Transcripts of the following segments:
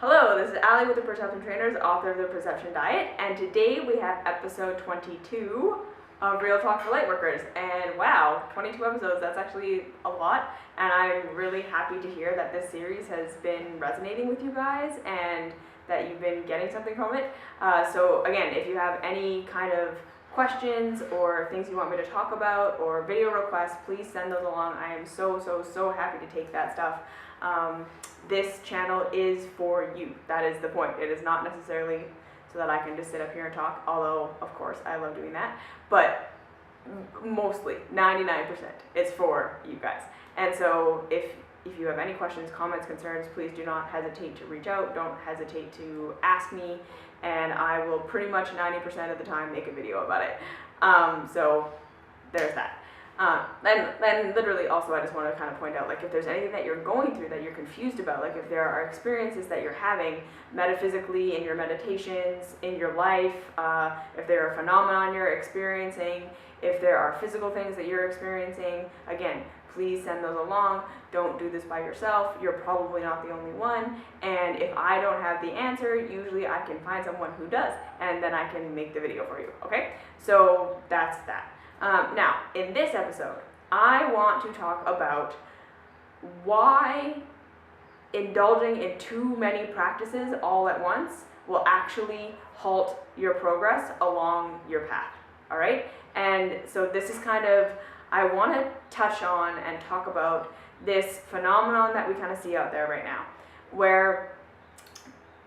Hello, this is Allie with the Perception Trainers, author of The Perception Diet, and today we have episode 22 of Real Talk for Lightworkers. And wow, 22 episodes, that's actually a lot, and I'm really happy to hear that this series has been resonating with you guys and that you've been getting something from it. So again, if you have any kind of questions or things you want me to talk about or video requests, please send those along. I am so happy to take that stuff. This channel is for you. That is the point. It is not necessarily so that I can just sit up here and talk, although of course I love doing that, but mostly 99% it's for you guys. And so if you have any questions, comments, concerns, please do not hesitate to reach out. Don't hesitate to ask me, and I will pretty much 90% of the time make a video about it. So there's that. And literally also I just want to kind of point out, like, if there's anything that you're going through that you're confused about, like if there are experiences that you're having metaphysically in your meditations, in your life, if there are phenomena you're experiencing, if there are physical things that you're experiencing, again, please send those along. Don't do this by yourself. You're probably not the only one. And if I don't have the answer, usually I can find someone who does, and then I can make the video for you, okay? So that's that. Now, in this episode, I want to talk about why indulging in too many practices all at once will actually halt your progress along your path, all right? And so this is kind of, I want to touch on and talk about this phenomenon that we kind of see out there right now, where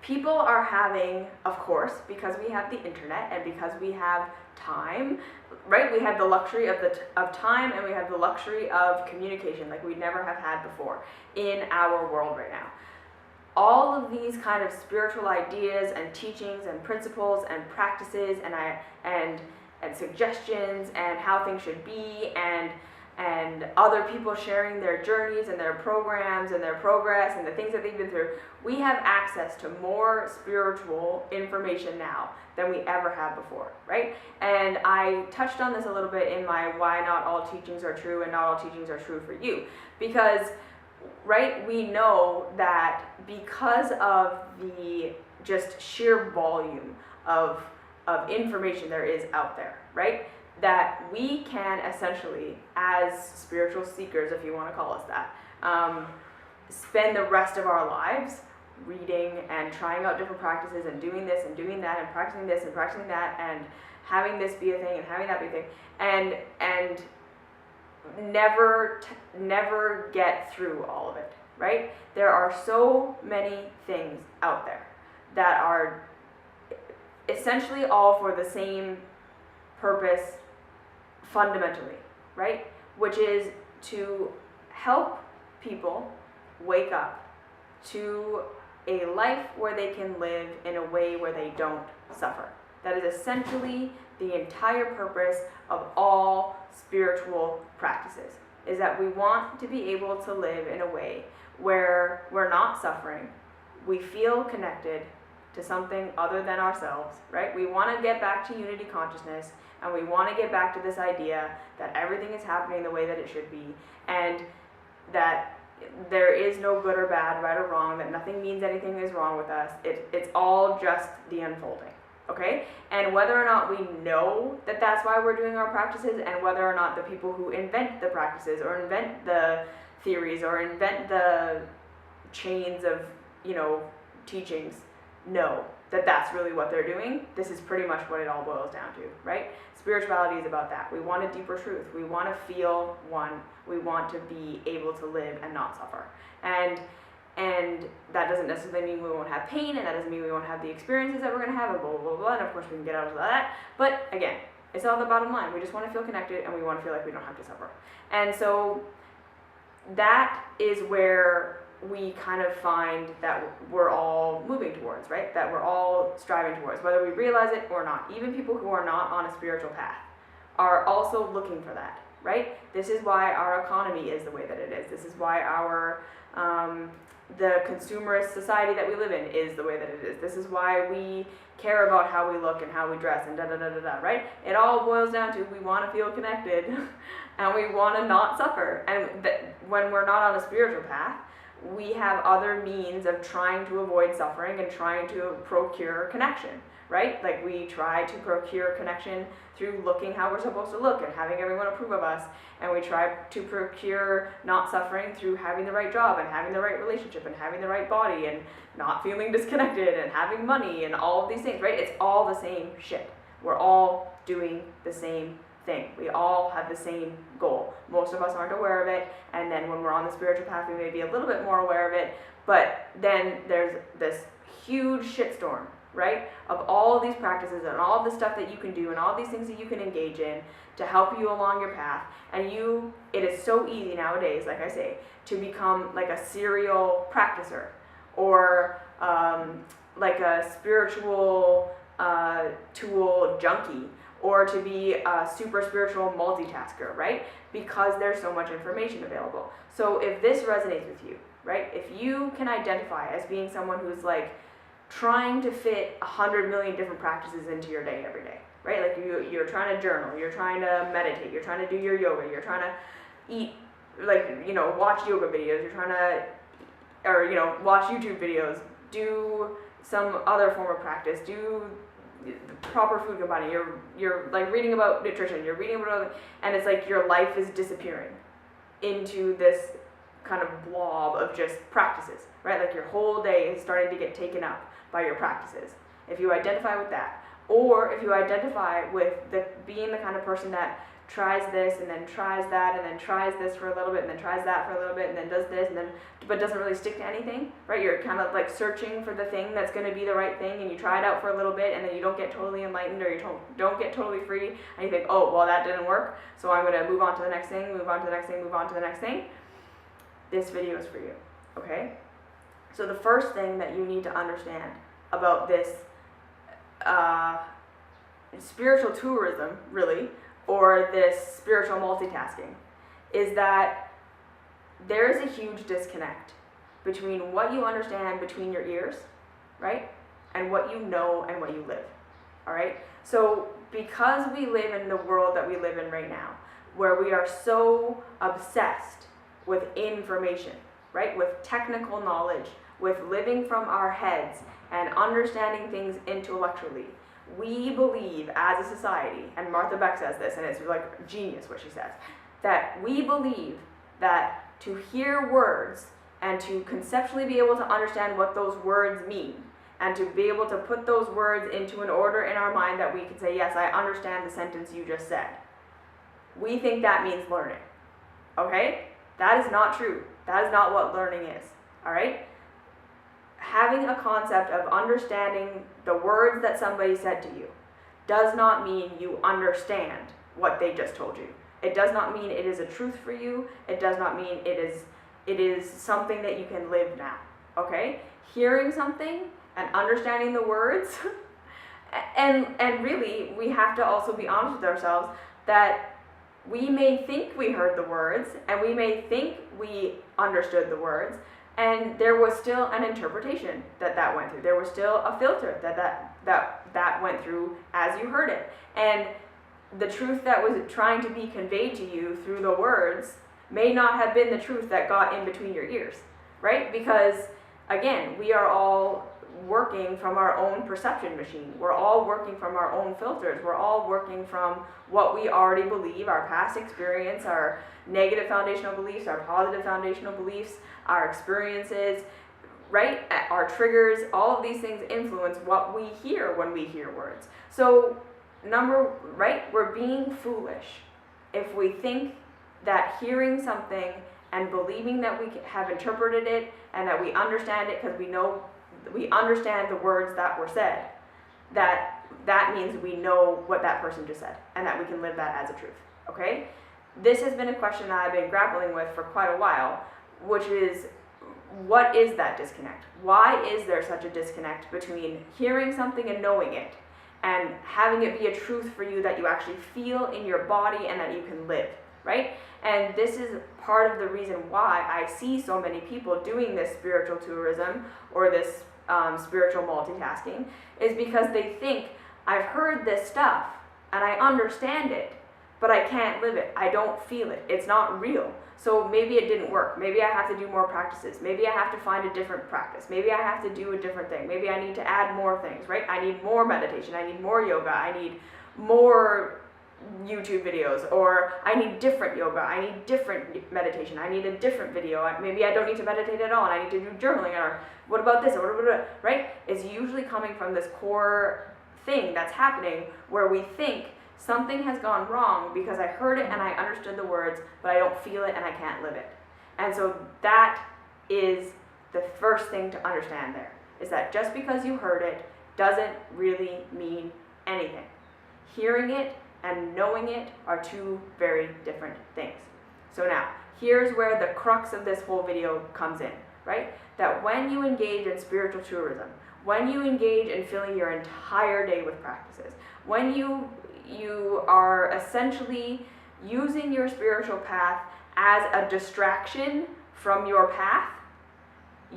people are having, of course, because we have the internet and because we have time, right? We have the luxury of time, and we have the luxury of communication like we never have had before in our world right now. All of these kind of spiritual ideas and teachings and principles and practices and suggestions and how things should be, and other people sharing their journeys and their programs and their progress and the things that they've been through. We have access to more spiritual information now than we ever have before, right? And I touched on this a little bit in my Why Not All Teachings Are True and Not All Teachings Are True for You, because, right, we know that because of the just sheer volume of information there is out there, right, that we can essentially, as spiritual seekers, if you want to call us that, spend the rest of our lives reading and trying out different practices and doing this and doing that and practicing this and practicing that and having this be a thing and having that be a thing, and never get through all of it, right? There are so many things out there that are essentially all for the same purpose fundamentally, right? Which is to help people wake up to a life where they can live in a way where they don't suffer. That is essentially the entire purpose of all spiritual practices, is that we want to be able to live in a way where we're not suffering, we feel connected to something other than ourselves, right? We want to get back to unity consciousness, and we want to get back to this idea that everything is happening the way that it should be, and that there is no good or bad, right or wrong, that nothing means anything is wrong with us. It's all just the unfolding, okay? And whether or not we know that that's why we're doing our practices, and whether or not the people who invent the practices or invent the theories or invent the chains of, teachings know that that's really what they're doing, this is pretty much what it all boils down to, right? Spirituality is about that. We want a deeper truth. We want to feel one. We want to be able to live and not suffer. And that doesn't necessarily mean we won't have pain, and that doesn't mean we won't have the experiences that we're going to have, and blah, blah, blah, blah, and of course we can get out of that. But again, it's all the bottom line. We just want to feel connected, and we want to feel like we don't have to suffer. And so that is where we kind of find that we're all moving towards, right? That we're all striving towards, whether we realize it or not. Even people who are not on a spiritual path are also looking for that, right? This is why our economy is the way that it is. This is why our the consumerist society that we live in is the way that it is. This is why we care about how we look and how we dress and da-da-da-da-da, right? It all boils down to we want to feel connected and we want to not suffer. And when we're not on a spiritual path, we have other means of trying to avoid suffering and trying to procure connection, right? Like we try to procure connection through looking how we're supposed to look and having everyone approve of us, and we try to procure not suffering through having the right job and having the right relationship and having the right body and not feeling disconnected and having money and all of these things, right? It's all the same shit. We're all doing the same thing. We all have the same goal. Most of us aren't aware of it, and then when we're on the spiritual path, we may be a little bit more aware of it, but then there's this huge shitstorm, right, of all of these practices and all the stuff that you can do and all these things that you can engage in to help you along your path. And it is so easy nowadays, like I say, to become like a serial practicer or like a spiritual tool junkie, or to be a super spiritual multitasker, right? Because there's so much information available. So if this resonates with you, right? If you can identify as being someone who's like trying to fit 100 million different practices into your day every day, right? Like you're trying to journal, you're trying to meditate, you're trying to do your yoga, you're trying to eat, like, you know, watch yoga videos, you're trying to, or, you know, watch YouTube videos, do some other form of practice, do proper food combining, you're like reading about nutrition, you're reading about, and it's like your life is disappearing into this kind of blob of just practices, right? Like your whole day is starting to get taken up by your practices. If you identify with that, or if you identify with being the kind of person that tries this and then tries that and then tries this for a little bit and then tries that for a little bit and then does this and then but doesn't really stick to anything, right? You're kind of like searching for the thing that's going to be the right thing, and you try it out for a little bit and then you don't get totally enlightened, or you don't get totally free, and you think, oh, well, that didn't work, so I'm going to move on to the next thing, move on to the next thing, move on to the next thing. This video is for you, okay? So the first thing that you need to understand about this spiritual tourism, really, or this spiritual multitasking, is that there is a huge disconnect between what you understand between your ears, right, and what you know and what you live, all right? So because we live in the world that we live in right now, where we are so obsessed with information, right, with technical knowledge, with living from our heads and understanding things intellectually, we believe as a society, and Martha Beck says this, and it's like genius what she says, that we believe that to hear words and to conceptually be able to understand what those words mean, and to be able to put those words into an order in our mind that we can say, yes, I understand the sentence you just said. We think that means learning, okay? That is not true. That is not what learning is, all right? Having a concept of understanding the words that somebody said to you does not mean you understand what they just told you. It does not mean it is a truth for you. It does not mean it is something that you can live now, okay? Hearing something and understanding the words, and really, we have to also be honest with ourselves that we may think we heard the words, and we may think we understood the words, and there was still an interpretation that went through. There was still a filter that went through as you heard it. And the truth that was trying to be conveyed to you through the words may not have been the truth that got in between your ears, right? Because, again, we are all working from our own perception machine. We're all working from our own filters. We're all working from what we already believe, our past experience, our negative foundational beliefs, our positive foundational beliefs, our experiences, right? Our triggers, all of these things influence what we hear when we hear words. So, we're being foolish if we think that hearing something and believing that we have interpreted it and that we understand it because we understand the words that were said, that means we know what that person just said and that we can live that as a truth, okay? This has been a question that I've been grappling with for quite a while, which is, what is that disconnect? Why is there such a disconnect between hearing something and knowing it, and having it be a truth for you that you actually feel in your body and that you can live, right? And this is part of the reason why I see so many people doing this spiritual tourism or this spiritual multitasking, is because they think, I've heard this stuff and I understand it, but I can't live it. I don't feel it. It's not real. So maybe it didn't work. Maybe I have to do more practices. Maybe I have to find a different practice. Maybe I have to do a different thing. Maybe I need to add more things, right? I need more meditation. I need more yoga. I need more YouTube videos, or I need different yoga. I need different meditation. I need a different video. Maybe I don't need to meditate at all and I need to do journaling, or what about this, or right? It's usually coming from this core thing that's happening where we think something has gone wrong because I heard it and I understood the words, but I don't feel it and I can't live it. And so that is the first thing to understand there, is that just because you heard it doesn't really mean anything. Hearing it and knowing it are two very different things. So now, here's where the crux of this whole video comes in, right? That when you engage in spiritual tourism, when you engage in filling your entire day with practices, when you are essentially using your spiritual path as a distraction from your path,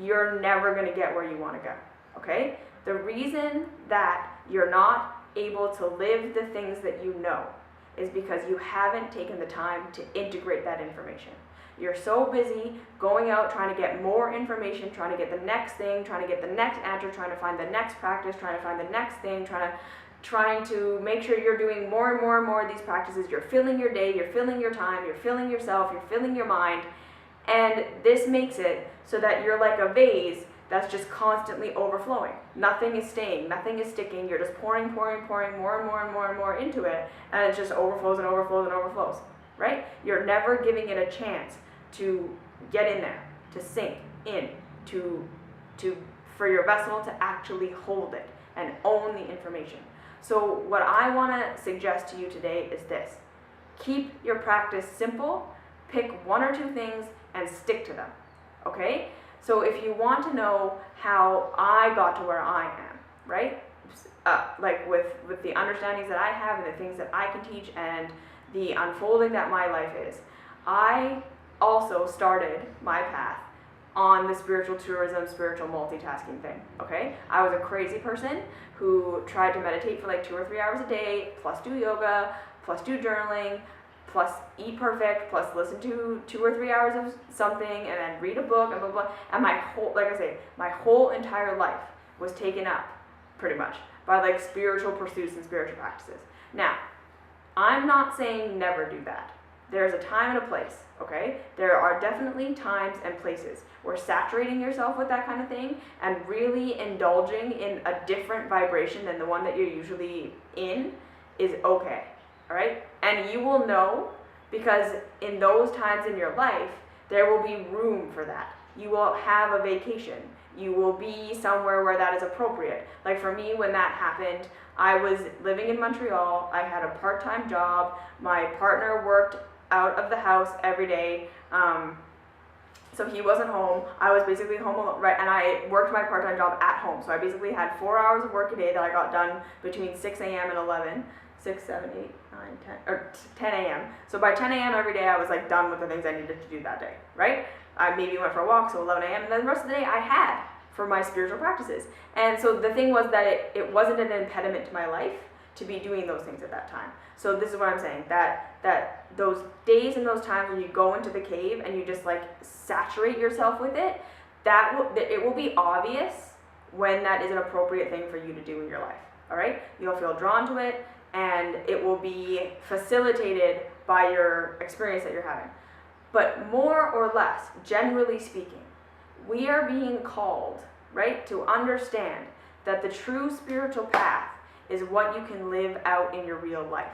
you're never going to get where you want to go, okay? The reason that you're not able to live the things that you know is because you haven't taken the time to integrate that information. You're so busy going out trying to get more information, trying to get the next thing, trying to get the next answer, trying to find the next practice, trying to find the next thing, trying to make sure you're doing more and more and more of these practices. You're filling your day, you're filling your time, you're filling yourself, you're filling your mind, and this makes it so that you're like a vase that's just constantly overflowing. Nothing is staying, nothing is sticking. You're just pouring more and more and more and more into it, and it just overflows and overflows and overflows, right? You're never giving it a chance to get in there, to sink in, for your vessel to actually hold it and own the information. So what I want to suggest to you today is this. Keep your practice simple, pick one or two things and stick to them, okay? So if you want to know how I got to where I am, right? Like with the understandings that I have and the things that I can teach and the unfolding that my life is, I also started my path on the spiritual tourism, spiritual multitasking thing, okay? I was a crazy person who tried to meditate for like 2 or 3 hours a day, plus do yoga, plus do journaling, plus eat perfect, plus listen to 2 or 3 hours of something, and then read a book, and blah, blah, blah. And my whole, like I say, my whole entire life was taken up, pretty much, by like spiritual pursuits and spiritual practices. Now, I'm not saying never do that. There's a time and a place, okay? There are definitely times and places where saturating yourself with that kind of thing and really indulging in a different vibration than the one that you're usually in is okay, all right? And you will know, because in those times in your life, there will be room for that. You will have a vacation. You will be somewhere where that is appropriate. Like for me, when that happened, I was living in Montreal. I had a part-time job. My partner worked out of the house every day. So he wasn't home. I was basically home alone, right? And I worked my part-time job at home. So I basically had 4 hours of work a day that I got done between 6 a.m. and 11. 6, 7, 8, 9, 10, or 10 a.m. So by 10 a.m. every day I was like done with the things I needed to do that day, right? I maybe went for a walk, so 11 a.m. and then the rest of the day I had for my spiritual practices. And so the thing was that it wasn't an impediment to my life to be doing those things at that time. So this is what I'm saying, that those days and those times when you go into the cave and you just like saturate yourself with it, it will be obvious when that is an appropriate thing for you to do in your life, all right? You'll feel drawn to it, and it will be facilitated by your experience that you're having. But more or less, generally speaking, we are being called, right, to understand that the true spiritual path is what you can live out in your real life.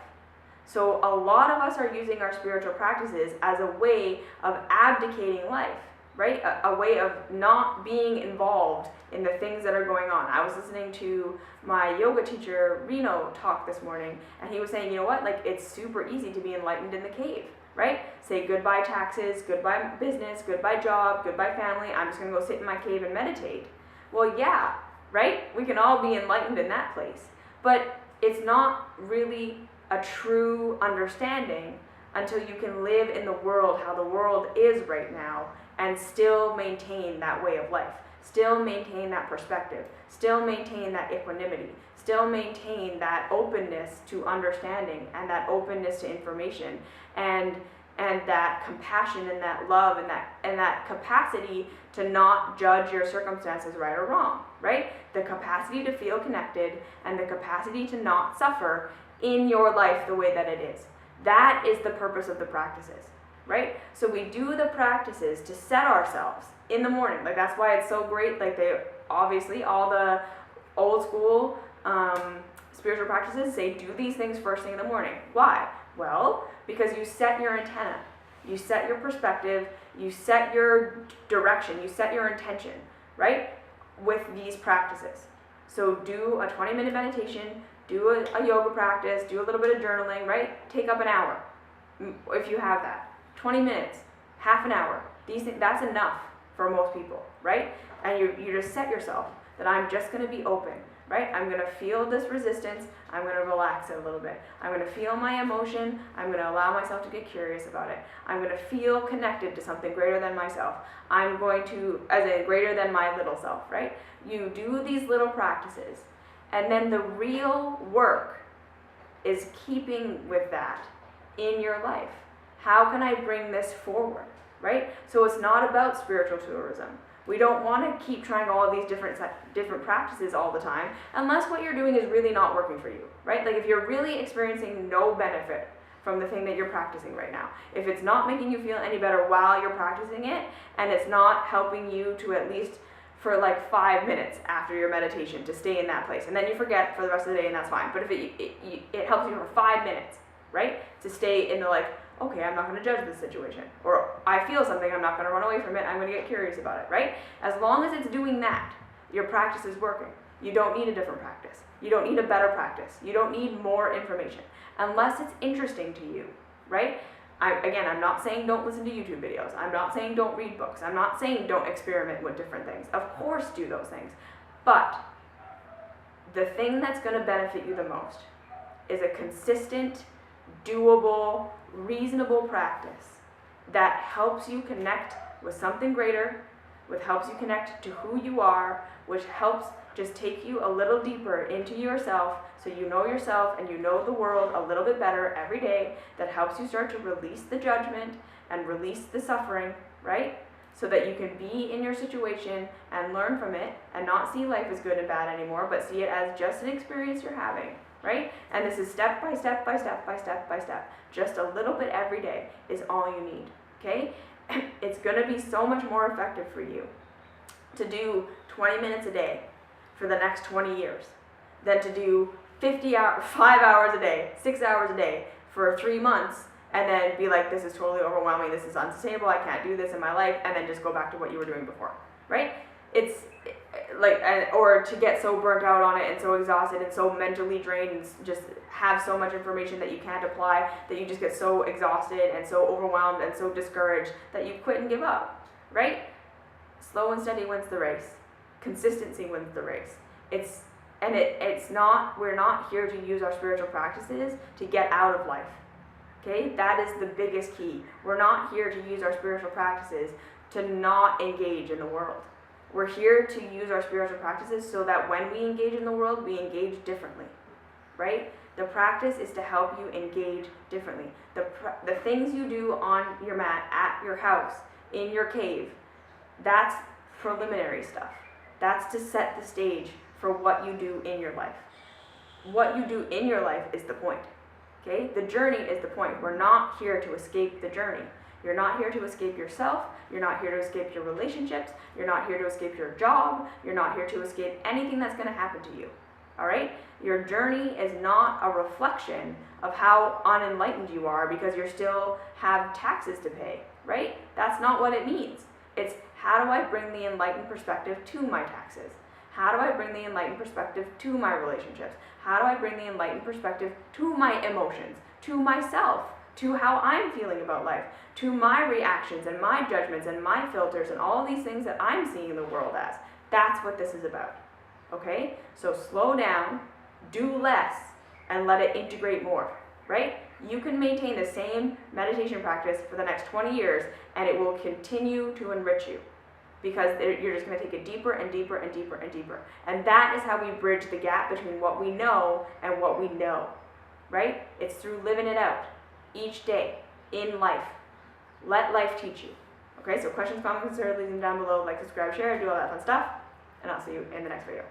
So a lot of us are using our spiritual practices as a way of abdicating life, right? A way of not being involved in the things that are going on. I was listening to my yoga teacher, Reno, talk this morning, and he was saying, you know what, like it's super easy to be enlightened in the cave, right? Say goodbye taxes, goodbye business, goodbye job, goodbye family, I'm just gonna go sit in my cave and meditate. Well, yeah, right? We can all be enlightened in that place, but it's not really a true understanding until you can live in the world how the world is right now and still maintain that way of life, still maintain that perspective, still maintain that equanimity, still maintain that openness to understanding and that openness to information. And and that compassion and that love and that capacity to not judge your circumstances right or wrong, right? The capacity to feel connected and the capacity to not suffer in your life the way that it is. That is the purpose of the practices, right? So we do the practices to set ourselves in the morning. Like, that's why it's so great. Like, they obviously, all the old school spiritual practices say do these things first thing in the morning. Why? Well, because you set your antenna, you set your perspective, you set your direction, you set your intention, right? With these practices. So do a 20-minute meditation, do a yoga practice, do a little bit of journaling, right? Take up an hour, if you have that. 20 minutes, half an hour. These things, that's enough for most people, right? And you just set yourself that I'm just going to be open, right? I'm going to feel this resistance. I'm going to relax it a little bit. I'm going to feel my emotion. I'm going to allow myself to get curious about it. I'm going to feel connected to something greater than myself. I'm going to, as in greater than my little self, right? You do these little practices, and then the real work is keeping with that in your life. How can I bring this forward, right? So it's not about spiritual tourism. We don't want to keep trying all these different practices all the time unless what you're doing is really not working for you, right? Like, if you're really experiencing no benefit from the thing that you're practicing right now, if it's not making you feel any better while you're practicing it, and it's not helping you to at least for like 5 minutes after your meditation to stay in that place, and then you forget for the rest of the day, and that's fine. But if it helps you for 5 minutes, right, to stay in the like, okay, I'm not going to judge this situation, or I feel something, I'm not going to run away from it, I'm going to get curious about it, right? As long as it's doing that, your practice is working. You don't need a different practice. You don't need a better practice. You don't need more information, unless it's interesting to you, right? I'm not saying don't listen to YouTube videos. I'm not saying don't read books. I'm not saying don't experiment with different things. Of course, do those things. But the thing that's going to benefit you the most is a consistent, doable, reasonable practice that helps you connect with something greater, which helps you connect to who you are, which helps just take you a little deeper into yourself so you know yourself and you know the world a little bit better every day, that helps you start to release the judgment and release the suffering, right? So that you can be in your situation and learn from it and not see life as good and bad anymore, but see it as just an experience you're having, right? And this is step by step by step by step by step. Just a little bit every day is all you need, okay? It's going to be so much more effective for you to do 20 minutes a day for the next 20 years than to do 5 hours a day, 6 hours a day for 3 months, and then be like, this is totally overwhelming, this is unsustainable, I can't do this in my life, and then just go back to what you were doing before, right? It's like, or to get so burnt out on it and so exhausted and so mentally drained and just have so much information that you can't apply, that you just get so exhausted and so overwhelmed and so discouraged that you quit and give up, right? Slow and steady wins the race. Consistency wins the race. We're not here to use our spiritual practices to get out of life. Okay? That is the biggest key. We're not here to use our spiritual practices to not engage in the world. We're here to use our spiritual practices so that when we engage in the world, we engage differently, right? The practice is to help you engage differently. The things you do on your mat, at your house, in your cave, that's preliminary stuff. That's to set the stage for what you do in your life. What you do in your life is the point, okay? The journey is the point. We're not here to escape the journey. You're not here to escape yourself. You're not here to escape your relationships. You're not here to escape your job. You're not here to escape anything that's going to happen to you, all right? Your journey is not a reflection of how unenlightened you are because you still have taxes to pay, right? That's not what it means. It's how do I bring the enlightened perspective to my taxes? How do I bring the enlightened perspective to my relationships? How do I bring the enlightened perspective to my emotions, to myself, to how I'm feeling about life, to my reactions and my judgments and my filters and all these things that I'm seeing the world as? That's what this is about, okay? So slow down, do less, and let it integrate more, right? You can maintain the same meditation practice for the next 20 years and it will continue to enrich you because you're just going to take it deeper and deeper and deeper and deeper. And that is how we bridge the gap between what we know and what we know, right? It's through living it out each day in life. let life teach you. Okay, so questions, comments, concerns, leave them down below, like, subscribe, share, do all that fun stuff, and I'll see you in the next video.